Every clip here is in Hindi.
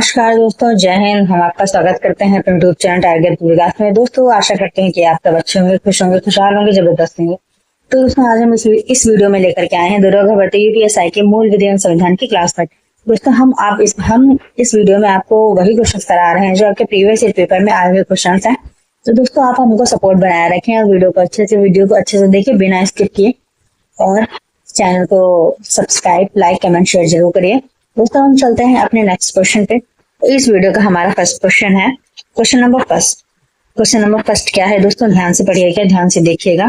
नमस्कार दोस्तों, जय हिंद। हम आपका स्वागत करते हैं अपने यूट्यूब चैनल टाइगर विकास में। दोस्तों, आशा करते हैं कि आप सब अच्छे होंगे, खुश होंगे, खुशहाल होंगे, जबरदस्त होंगे। तो दोस्तों, आज हम इस वीडियो में लेकर के आए हैं दुर्गा भर्ती यूपीएसआई के मूल विधि एवं संविधान की क्लास 5। दोस्तों, हम इस वीडियो में आपको वही क्वेश्चन करा रहे हैं जो आपके प्रीवियस ईयर पेपर में आए हुए क्वेश्चन हैं। तो दोस्तों, आप हमको सपोर्ट बनाए रखें और वीडियो को अच्छे से देखिए बिना स्किप किए, और चैनल को सब्सक्राइब, लाइक, कमेंट, शेयर जरूर करिए। दोस्तों, हम चलते हैं अपने नेक्स्ट क्वेश्चन पे। इस वीडियो का हमारा फर्स्ट क्वेश्चन है क्वेश्चन नंबर फर्स्ट क्या है दोस्तों, ध्यान से पढ़िएगा, ध्यान से देखिएगा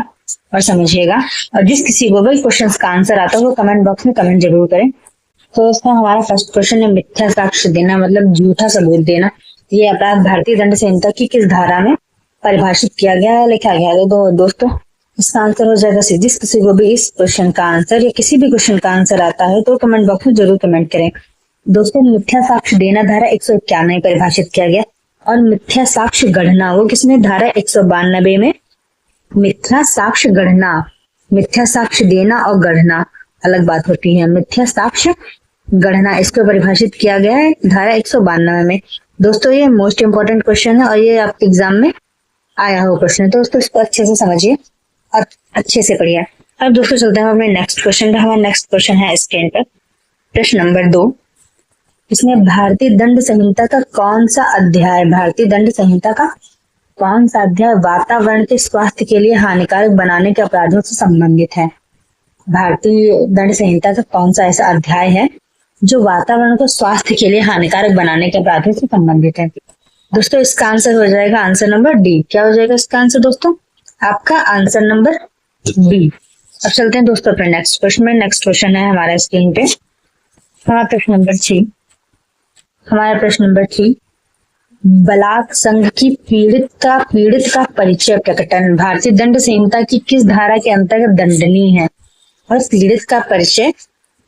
और समझिएगा। और जिस किसी को भी क्वेश्चन का आंसर आता है वो कमेंट बॉक्स में कमेंट जरूर करें। तो दोस्तों, हमारा फर्स्ट क्वेश्चन है मिथ्या साक्ष्य देना, मतलब झूठा सबूत देना। ये अपराध भारतीय दंड संहिता की किस धारा में परिभाषित किया गया है, लिखा गया है? तो दोस्तों, इसका आंसर हो जाएगा सी। जिस किसी को भी इस क्वेश्चन का आंसर या किसी भी क्वेश्चन का आंसर आता है तो कमेंट बॉक्स में जरूर कमेंट करें। दोस्तों, मिथ्या साक्ष्य देना धारा 191 में परिभाषित किया गया, और मिथ्या साक्ष्य गढ़ना वो किसने? धारा 192 में। मिथ्या साक्ष्य गढ़ना, मिथ्या साक्ष्य देना और गढ़ना अलग बात होती है। मिथ्या साक्ष्य गढ़ना इसको परिभाषित किया गया है धारा 192 में। दोस्तों, ये मोस्ट इंपोर्टेंट क्वेश्चन है और ये आपके एग्जाम में आया हुआ क्वेश्चन है। तो दोस्तों, इसको अच्छे से समझिए और अच्छे से पढ़िए। अब दोस्तों, चलते हैं अपने नेक्स्ट क्वेश्चन पे। हमारा नेक्स्ट क्वेश्चन है स्क्रीन पर, प्रश्न नंबर 2। इसमें भारतीय दंड संहिता का कौन सा अध्याय, भारतीय दंड संहिता का कौन सा अध्याय वातावरण के स्वास्थ्य के लिए हानिकारक बनाने के अपराधों से संबंधित है? भारतीय दंड संहिता का कौन सा ऐसा अध्याय है जो वातावरण को स्वास्थ्य के लिए हानिकारक बनाने के अपराधों से संबंधित है? दोस्तों, इसका आंसर हो जाएगा आंसर नंबर डी। क्या हो जाएगा इसका आंसर दोस्तों? आपका आंसर नंबर डी। अब चलते हैं दोस्तों अपने नेक्स्ट क्वेश्चन में। नेक्स्ट क्वेश्चन है हमारा स्क्रीन पे, हमारा प्रश्न नंबर 3। हमारा प्रश्न नंबर 3, बलात् संघ की पीड़ित का परिचय प्रकटन भारतीय दंड संहिता की किस धारा के अंतर्गत दंडनीय है? और पीड़ित का परिचय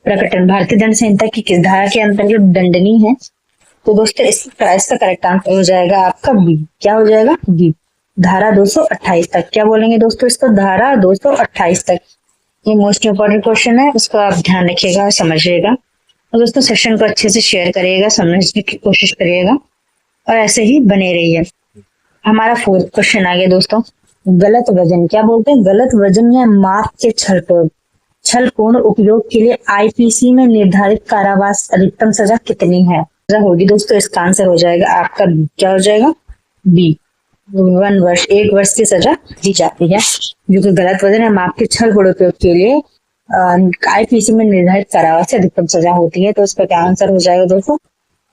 प्रकटन भारतीय दंड संहिता की किस धारा के अंतर्गत दंडनीय है? तो दोस्तों, इसका करेक्ट आंसर हो जाएगा आपका बी। क्या हो जाएगा? बी, धारा 228 तक। क्या बोलेंगे दोस्तों इसको? धारा 228 तक। ये मोस्ट इंपोर्टेंट क्वेश्चन है, इसको आप ध्यान रखिएगा और समझिएगा। और दोस्तों, सेशन को अच्छे से शेयर करिएगा, समझने की कोशिश करिएगा और ऐसे ही बने रहिए। हमारा फोर्थ क्वेश्चन आ गया दोस्तों, गलत वजन। क्या बोलते हैं? गलत वजन या माप के छलपूर्ण उपयोग के लिए आईपीसी में निर्धारित कारावास अधिकतम सजा कितनी है? सजा होगी दोस्तों, इसका आंसर हो जाएगा आपका बी। क्या हो जाएगा? बी, 1 वर्ष, 1 वर्ष की सजा दी जाती है, जो कि गलत वजन या माप के छलपूर्ण उपयोग के लिए आईपीसी में निर्धारित कारावास से अधिकतम सजा होती है। तो इसका क्या आंसर हो जाएगा दोस्तों?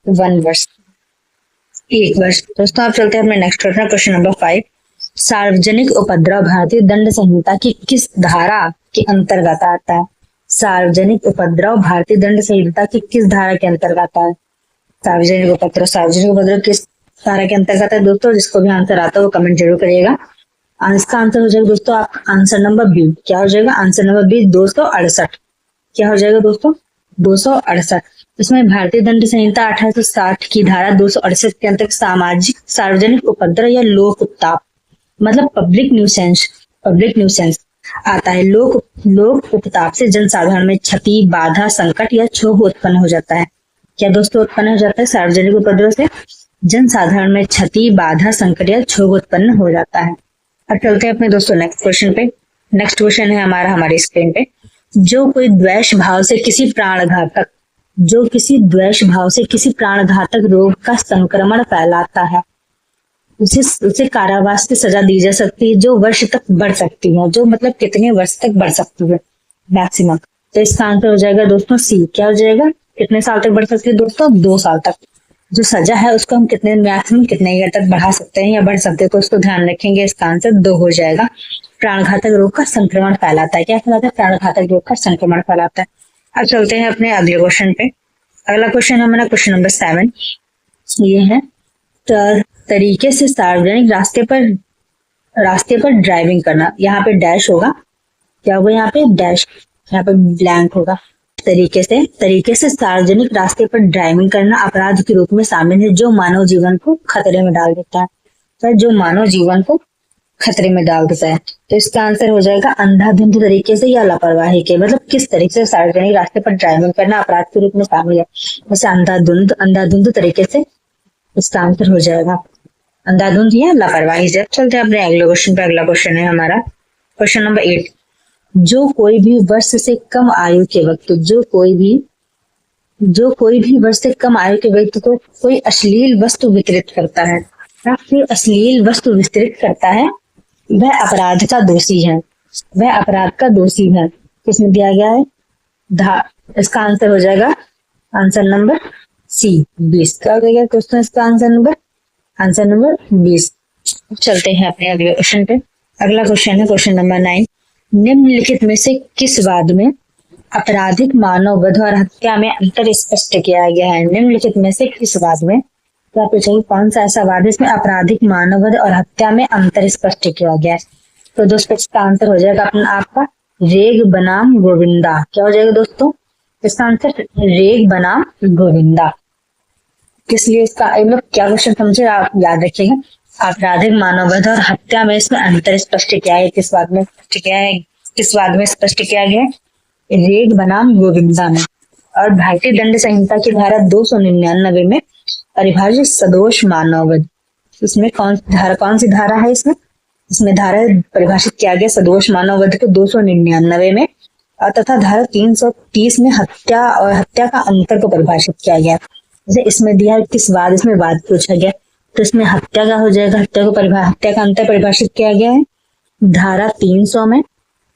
1 वर्ष, 1 वर्ष। दोस्तों, आप चलते हैं अपने नेक्स्ट क्वेश्चन नंबर 5। सार्वजनिक उपद्रव भारतीय दंड संहिता की किस धारा के अंतर्गत आता है? सार्वजनिक उपद्रव भारतीय दंड संहिता की किस धारा के अंतर्गत आता है? सार्वजनिक उपद्रव किस धारा के अंतर्गत है दोस्तों? जिसको भी आंसर आता है वो कमेंट जरूर करिएगा। इसका आंसर हो जाएगा दोस्तों आप आंसर नंबर बी। क्या हो जाएगा? Answer number B, 268। क्या हो जाएगा दोस्तों? 268। इसमें भारतीय दंड संहिता 1860 की धारा 268 के अंतर्गत सामाजिक सार्वजनिक उपद्रव या लोक उत्ताप, मतलब पब्लिक न्यूसेंस आता है। लोक उत्ताप से जनसाधारण में क्षति, बाधा, संकट या क्षोभ उत्पन्न हो जाता है। क्या दोस्तों उत्पन्न हो जाता है? सार्वजनिक उपद्रव से जनसाधारण में क्षति, बाधा, संकट या क्षोभ उत्पन्न हो जाता है। अब चलते हैं अपने दोस्तों नेक्स्ट क्वेश्चन पे। नेक्स्ट क्वेश्चन है हमारे स्क्रीन पे, जो कोई द्वेष भाव से किसी प्राणघातक रोग का संक्रमण फैलाता है, उसे कारावास की सजा दी जा सकती है, जो वर्ष तक बढ़ सकती है। जो मतलब कितने वर्ष तक बढ़ सकती है मैक्सिमम? तो इसका आंसर हो जाएगा दोस्तों सी। क्या हो जाएगा? कितने साल तक बढ़ सकती है दोस्तों? 2 साल तक। जो सजा है उसको हम मैक्सिमम कितने ईयर तक बढ़ा सकते हैं या बढ़ सकते हैं, तो उसको ध्यान रखेंगे। इसका आंसर 2 हो जाएगा। प्राणघातक रोग का संक्रमण फैलाता है। क्या फैलाता है? प्राणघातक रोग का संक्रमण फैलाता है। अब चलते हैं अपने अगले क्वेश्चन पे। अगला क्वेश्चन हमारा क्वेश्चन नंबर 7। ये है तरीके से सार्वजनिक रास्ते पर ड्राइविंग करना। यहाँ पे डैश होगा। क्या होगा? यहाँ पे डैश, यहाँ पे ब्लैंक होगा। तरीके से सार्वजनिक रास्ते पर ड्राइविंग करना अपराध के रूप में शामिल है जो मानव जीवन को खतरे में डाल देता है। तो जो मानव जीवन को खतरे में डाल देता है। तो इसका आंसर हो जाएगा अंधाधुंध तरीके से या लापरवाही के, मतलब किस तरीके से सार्वजनिक रास्ते पर ड्राइविंग करना अपराध के रूप में शामिल है। वैसे अंधाधुंध तरीके से इसका आंसर हो जाएगा अंधाधुंध या लापरवाही से। चलते हैं अपने अगले क्वेश्चन पे। अगला क्वेश्चन है हमारा क्वेश्चन नंबर 8। जो कोई भी वर्ष से कम आयु के वक्त वर्ष से कम आयु के व्यक्ति को कोई अश्लील वस्तु वितरित करता है या फिर अश्लील वस्तु वितरित करता है, वह अपराध का दोषी है। किसमें दिया गया है? इसका आंसर हो जाएगा आंसर नंबर सी 20। क्या हो जाएगा क्वेश्चन इसका आंसर नंबर 20। चलते हैं अपने अगले क्वेश्चन पे। अगला क्वेश्चन है क्वेश्चन नंबर 9। निम्नलिखित में से किस वाद में आपराधिक मानव वध और हत्या में अंतर स्पष्ट किया गया है? निम्नलिखित में से किस वाद में, क्या पूछेगी कौन सा ऐसा वाद है इसमें आपराधिक मानव वध और हत्या में अंतर स्पष्ट किया गया है? तो दोस्तों इसका आंसर हो जाएगा अपना आपका रेग बनाम गोविंदा। क्या हो जाएगा दोस्तों इसका आंसर? रेग बनाम गोविंदा। किस लिए इसका मतलब क्या क्वेश्चन समझे आप याद रखिएगा। आपराधिक मानव वध और हत्या में इसमें अंतर स्पष्ट किया है। किस वाद में स्पष्ट किया गया है? रेग बनाम गोविंदा में। और भारतीय दंड संहिता की धारा 299 में परिभाषित सदोष मानव वध, इसमें कौन सी धारा है? इसमें धारा परिभाषित किया गया सदोष मानव वध को 299 में, और तथा धारा 330 में हत्या और हत्या का अंतर को परिभाषित किया गया। जैसे इसमें दिया है किस वाद, इसमें वाद पूछा गया तो इसमें हत्या का हो जाएगा, हत्या का अंतर परिभाषित किया गया है धारा 300 में।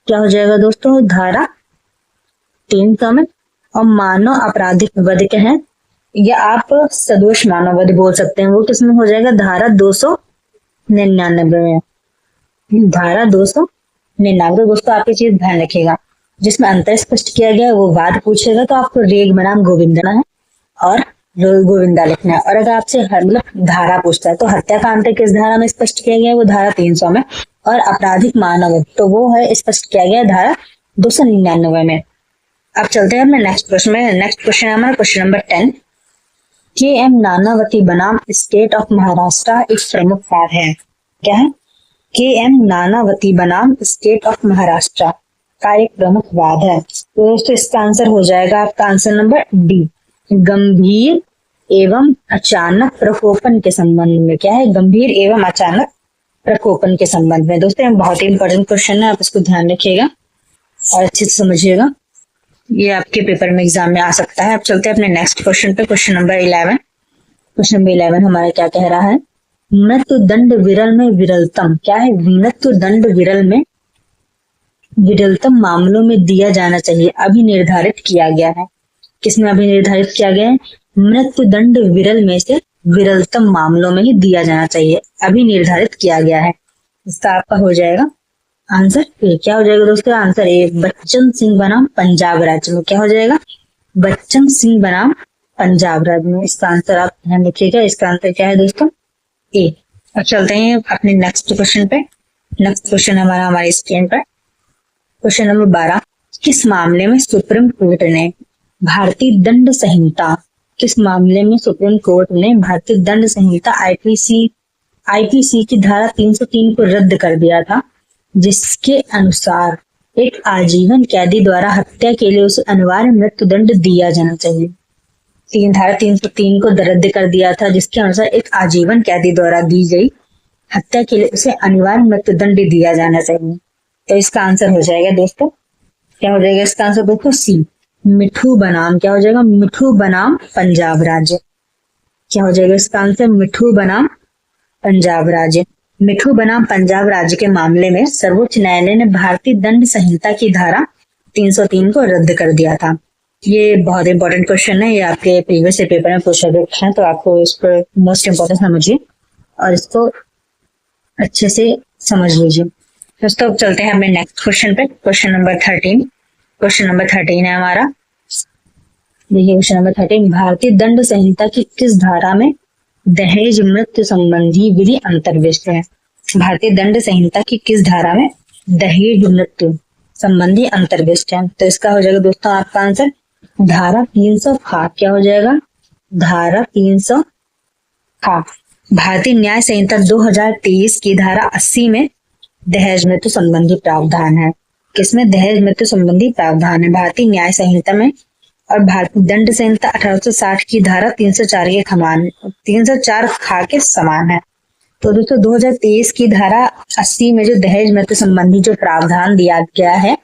क्या हो जाएगा दोस्तों? धारा 300 में। और मानव आपराधिक वध के हैं या आप सदोष मानव वध बोल सकते हैं, वो किसमें हो जाएगा? धारा 299 में। धारा 299 दोस्तों आप ये चीज ध्यान रखिएगा, जिसमें अंतर स्पष्ट किया गया है वो वाद पूछेगा तो आपको रेग बनाम गोविंदा है और गोविंदा लिखना है। और अगर आपसे मतलब धारा पूछता है तो हत्या का अंतर किस धारा में स्पष्ट किया गया है? वो धारा 300 में। और आपराधिक मानव तो वो है स्पष्ट किया गया धारा 299 में। अब चलते हैं अपने नेक्स्ट प्रश्न में। नेक्स्ट क्वेश्चन है हमारा क्वेश्चन नंबर 10। के.एम. नानावती बनाम स्टेट ऑफ महाराष्ट्र एक प्रमुख वाद है। क्या है? के.एम. नानावती बनाम स्टेट ऑफ महाराष्ट्र का एक प्रमुख वाद है। तो दोस्तों इसका आंसर हो जाएगा आपका आंसर नंबर डी, गंभीर एवं अचानक प्रकोपन के संबंध में। क्या है? गंभीर एवं अचानक प्रकोपन के संबंध में। दोस्तों ये बहुत ही इंपॉर्टेंट क्वेश्चन है, आप इसको ध्यान रखिएगा और अच्छे से समझिएगा, ये आपके पेपर में एग्जाम में आ सकता है। अब चलते हैं अपने नेक्स्ट क्वेश्चन पे, क्वेश्चन नंबर 11। क्वेश्चन नंबर 11 हमारा क्या कह रहा है? मृत्यु दंड विरल में विरलतम। क्या है? मृत्यु दंड विरल में विरलतम मामलों में दिया जाना चाहिए, अभी निर्धारित किया गया है। किसमें अभी निर्धारित किया गया है? मृत्यु दंड विरल में से विरलतम मामलों में ही दिया जाना चाहिए, अभी निर्धारित किया गया है। इसका आपका हो जाएगा आंसर ए। क्या हो जाएगा दोस्तों? आंसर ए, बच्चन सिंह बनाम पंजाब राज्य में। क्या हो जाएगा? बच्चन सिंह बनाम पंजाब राज्य में। इसका आंसर आप ध्यान रखिएगा, इसका आंसर क्या है दोस्तों? ए। अब चलते हैं अपने नेक्स्ट क्वेश्चन पे। नेक्स्ट क्वेश्चन हमारा हमारे स्क्रीन पर क्वेश्चन नंबर 12। किस मामले में सुप्रीम कोर्ट ने भारतीय दंड संहिता, किस मामले में सुप्रीम कोर्ट ने भारतीय दंड संहिता आईपीसी की धारा 303 को रद्द कर दिया था, जिसके अनुसार एक आजीवन कैदी द्वारा हत्या के लिए उसे अनिवार्य मृत्यु दंड दिया जाना चाहिए। धारा 303 को रद्द कर दिया था, जिसके अनुसार एक आजीवन कैदी द्वारा दी गई हत्या के लिए उसे अनिवार्य मृत्यु दंड दिया जाना चाहिए। तो इसका आंसर हो जाएगा दोस्तों, क्या हो जाएगा इसका आंसर दोस्तों? सी, मिठू बनाम। क्या हो जाएगा? मिठू बनाम पंजाब राज्य। क्या हो जाएगा इसका आंसर? मिठू बनाम पंजाब राज्य। मिठू बनाम पंजाब राज्य के मामले में सर्वोच्च न्यायालय ने भारतीय दंड संहिता की धारा 303 को रद्द कर दिया था। ये बहुत इंपॉर्टेंट क्वेश्चन है, ये आपके प्रीवियस पेपर में पूछा गया है, तो आपको इस पर मोस्ट इंपॉर्टेंट समझिए और इसको अच्छे से समझ लीजिए। दोस्तों अब चलते हैं हमें नेक्स्ट क्वेश्चन पे, क्वेश्चन नंबर 13। क्वेश्चन नंबर 13 है हमारा, देखिए क्वेश्चन नंबर 13। भारतीय दंड संहिता की किस धारा में दहेज मृत्यु संबंधी विधि अंतर्विष्ट है? भारतीय दंड संहिता की किस धारा में दहेज मृत्यु संबंधी अंतर्विष्ट है? तो इसका हो जाएगा दोस्तों आपका आंसर धारा 300 खा। क्या हो जाएगा? धारा 300 खा। भारतीय न्याय संहिता 2023 की धारा 80 में दहेज मृत्यु संबंधी प्रावधान है। किसमें? दहेज मृत्यु संबंधी प्रावधान है भारतीय न्याय संहिता में और भारतीय दंड संहिता 1860 की धारा 304 के समान 304 खा के समान है। तो दोस्तों 2023 की धारा 80 में जो दहेज मृत्यु संबंधी जो प्रावधान दिया गया है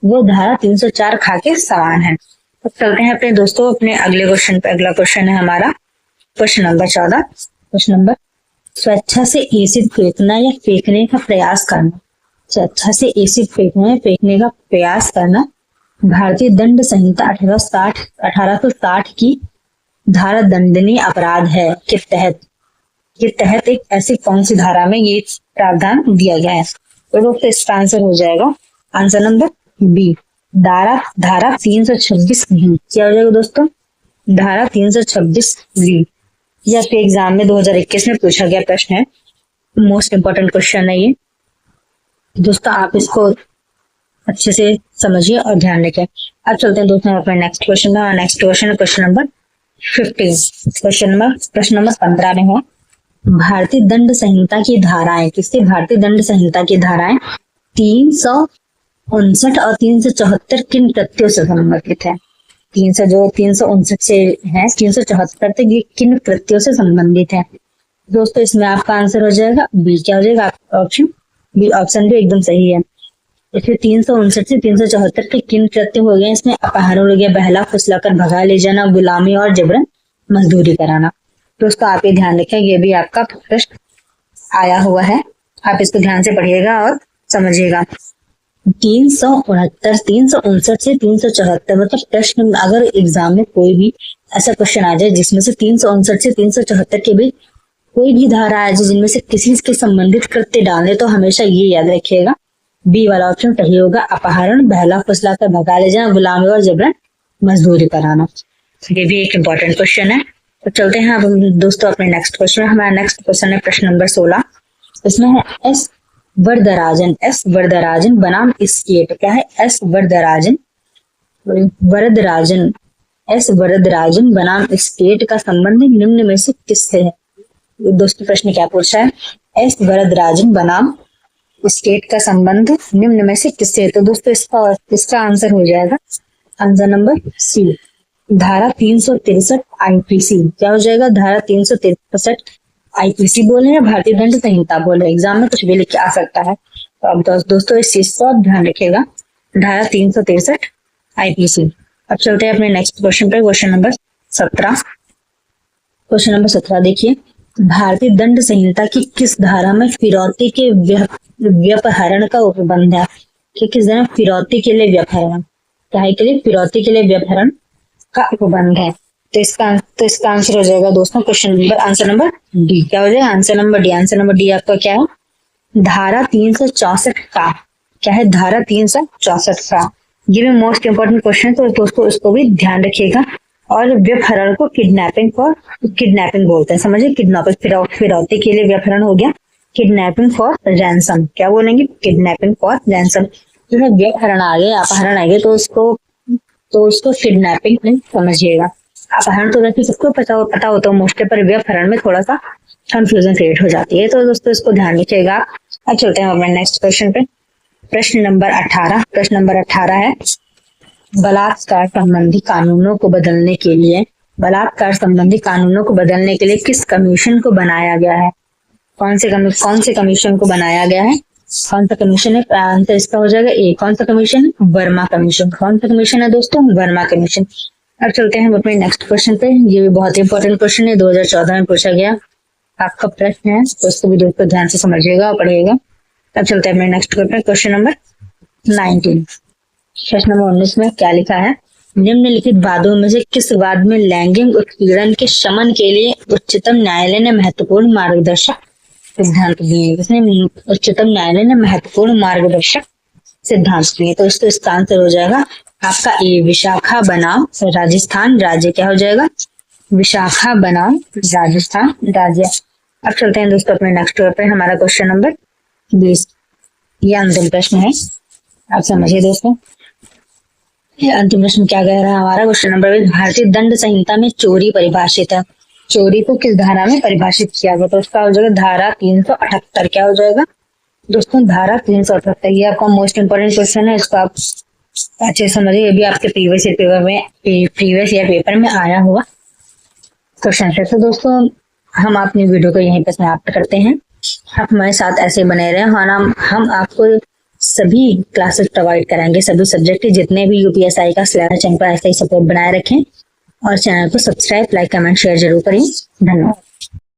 वो धारा 304 खा के समान है। तो चलते हैं अपने दोस्तों अपने अगले क्वेश्चन पे। अगला क्वेश्चन है हमारा क्वेश्चन नंबर 14। क्वेश्चन नंबर, स्वेच्छा से एसिड फेंकना या फेंकने का प्रयास करना। स्वेच्छा से एसिड फेंकना या फेंकने का प्रयास करना भारतीय दंड संहिता 1860 की धारा दंडनीय अपराध है के तहत एक ऐसी कौन सी धारा में ये प्रावधान दिया गया है? तो दोस्तों इसका आंसर हो जाएगा आंसर नंबर बी, धारा 326 क्या हो जाएगा दोस्तों? धारा 326 वी। यह आपके एग्जाम में 2021 में पूछा गया प्रश्न है, मोस्ट इंपोर्टेंट क्वेश्चन है ये दोस्तों, आप इसको अच्छे से समझिए और ध्यान रखें। अब चलते हैं दोस्तों अपने नेक्स्ट क्वेश्चन में। नेक्स्ट क्वेश्चन है क्वेश्चन नंबर 15। प्रश्न नंबर 15 में है भारतीय दंड संहिता की धाराएं, किसके? भारतीय दंड संहिता की धाराएं 359 और 374 किन कृत्यों से संबंधित है? 359 से है 374 तक ये किन कृत्यों से संबंधित है? दोस्तों इसमें आपका आंसर हो जाएगा बी। क्या हो जाएगा? Option B. ऑप्शन भी एकदम सही है। इसमें 359 से 374 के किन कृत्य हो गए? इसमें अपहरण हो गया, बहला फुसलाकर भगा ले जाना, गुलामी और जबरन मजदूरी कराना। दोस्तों आप ये ध्यान रखें, ये भी आपका प्रश्न आया हुआ है, आप इसको ध्यान से पढ़िएगा और समझिएगा। 369 से 374 मतलब प्रश्न अगर एग्जाम में कोई भी ऐसा क्वेश्चन आ जाए जिसमें से 359 से 374 के बीच कोई भी धारा आ जाए जिनमें से किसी के संबंधित कृत्य डालने, तो हमेशा ये याद रखिएगा बी वाला ऑप्शन सही होगा। अपहरण, बहला फुसलाकर भगा ले जाना, गुलामी और जबरन मजदूरी कराना। ये भी एक इम्पोर्टेंट क्वेश्चन है। तो चलते हैं अब दोस्तों अपने नेक्स्ट क्वेश्चन। हमारा नेक्स्ट क्वेश्चन है प्रश्न नंबर 16। इसमें है एस वरदराजन बनाम स्टेट। क्या है? एस वरदराजन बनाम स्टेट का संबंध निम्न में से किससे है? दोस्तों प्रश्न क्या पूछा है? एस वरदराजन बनाम स्टेट का संबंध निम्न में से किससे है? तो दोस्तों इसका आंसर हो जाएगा आंसर नंबर सी, धारा 363 आईपीसी। क्या हो जाएगा? धारा 363 आईपीसी बोले या भारतीय दंड संहिता बोले, एग्जाम में कुछ भी लिख के आ सकता है। तो अब दोस्तों इस चीज को आप ध्यान रखिएगा, धारा 363 आईपीसी। अब चलते हैं अपने नेक्स्ट क्वेश्चन पे। Question number 17। क्वेश्चन नंबर 17 देखिए, भारतीय दंड संहिता की किस धारा में फिरौती के व्यपहरण का उपबंध है? कि किस धारा? फिरौती के लिए व्यपहरण, क्या के लिए? फिरौती के लिए व्यपहरण का उपबंध है। तो इसका आंसर हो जाएगा दोस्तों question number answer number D. क्या हो जाएगा? Answer number D. Answer number D आपका क्या है? धारा 364 का। क्या है? धारा 364 का। ये भी मोस्ट इंपोर्टेंट क्वेश्चन है, तो दोस्तों इसको भी ध्यान रखिएगा। और व्यपहरण को किडनैपिंग बोलते हैं, समझिए। किडनैपिंग फिरौती के लिए व्यपहरण हो गया किडनैपिंग फॉर रैंसम। क्या बोलेंगे? Kidnapping for ransom. जो है व्यपहरण आ गए, अपहरण आ गए, तो उसको किडनैपिंग समझिएगा। अपहरण तो वैसे सबको पता होता है मोस्टली, पर व्यपहरण में थोड़ा सा कंफ्यूजन क्रिएट हो जाती है, तो दोस्तों इसको ध्यान रखिएगा। अब चलते हैं अपने नेक्स्ट क्वेश्चन पे। प्रश्न नंबर 18। प्रश्न नंबर 18 है बलात्कार संबंधी कानूनों को बदलने के लिए किस कमीशन को बनाया गया है? कौन से कमीशन को बनाया गया है? कौन सा कमीशन है? आंसर इसका हो जाएगा ए। कौन सा कमीशन है? वर्मा कमीशन। कौन सा कमीशन है दोस्तों? वर्मा कमीशन। अब चलते हैं अपने नेक्स्ट क्वेश्चन पे। ये भी बहुत इंपॉर्टेंट क्वेश्चन है, 2014 में पूछा गया आपका प्रश्न है, तो इसको भी दोस्तों ध्यान से समझिएगा और पढ़िएगा। अब चलते हैं अपने नेक्स्ट क्वेश्चन नंबर 19। प्रश्न नंबर 19 में क्या लिखा है? निम्नलिखित वादों में से किस वाद में लैंगिक उत्पीड़न के शमन के लिए उच्चतम न्यायालय ने महत्वपूर्ण मार्गदर्शक सिद्धांत दिए? उच्चतम न्यायालय ने महत्वपूर्ण मार्गदर्शक सिद्धांत दिए। तो इसका आंसर हो जाएगा आपका ए, विशाखा बनाम राजस्थान राज्य। क्या हो जाएगा? विशाखा बनाम राजस्थान राज्य। अब चलते हैं दोस्तों अपने नेक्स्ट पे। हमारा क्वेश्चन नंबर 20, ये अंतिम प्रश्न है, आप समझिए दोस्तों। ये अंतिम प्रश्न क्या कह रहा है हमारा? क्वेश्चन नंबर 20, भारतीय दंड संहिता में चोरी परिभाषित है। चोरी को किस धारा में परिभाषित किया गया? तो उसका हो जाएगा धारा 378। क्या हो जाएगा? दोस्तों धारा 378 ये आपका मोस्ट इम्पोर्टेंट क्वेश्चन है, इसको आप अच्छे समझिए। ये भी आपके प्रीवियस ईयर पेपर में आया हुआ क्वेश्चन है। तो दोस्तों हम अपनी वीडियो को यहीं पर समाप्त करते हैं। आप हमारे साथ ऐसे बने रहे। हाँ, हम आपको सभी क्लासेस प्रोवाइड कराएंगे, सभी सब्जेक्ट के जितने भी यूपीएसआई का सिलेबस चैनल पर ऐसे ही सपोर्ट बनाए रखें और चैनल को सब्सक्राइब, लाइक, कमेंट, शेयर जरूर करें। धन्यवाद।